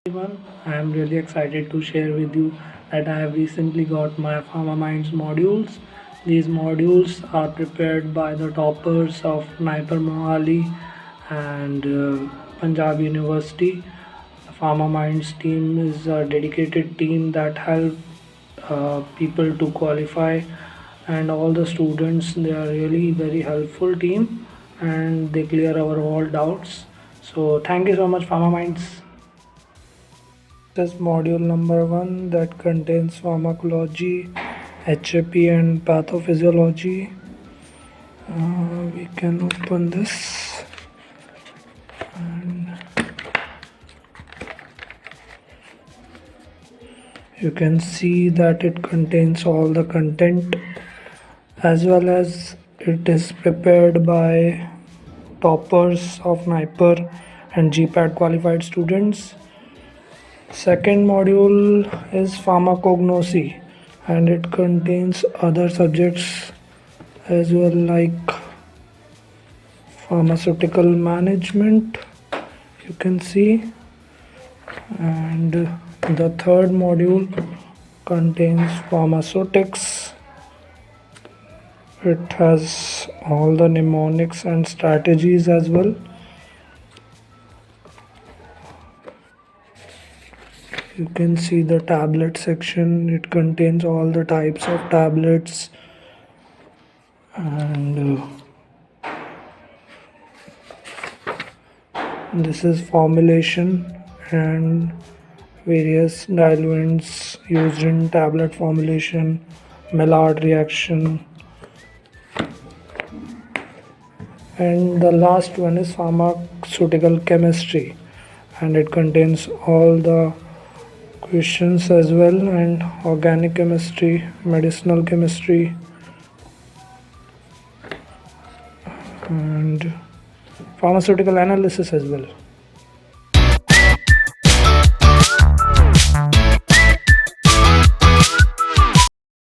Everyone, I am really excited to share with you that I have recently got my Pharmaminds modules. These modules are prepared by the toppers of Naipur Mohali and Punjab University. The Pharmaminds team is a dedicated team that help people to qualify, and all the students, they are really very helpful team, and they clear our all doubts. So thank you so much, Pharmaminds. This module number 1 that contains pharmacology, HAP and pathophysiology. We can open this and you can see that it contains all the content, as well as it is prepared by toppers of Naipur and GPAT qualified students. Second module is pharmacognosy, and it contains other subjects as well, like pharmaceutical management, you can see. And the third module contains pharmaceutics. It has all the mnemonics and strategies as well. You can see the tablet section. It contains all the types of tablets, and this is formulation and various diluents used in tablet formulation, Maillard reaction, and the last one is pharmaceutical chemistry, and it contains all the questions as well, and organic chemistry, medicinal chemistry, and pharmaceutical analysis as well.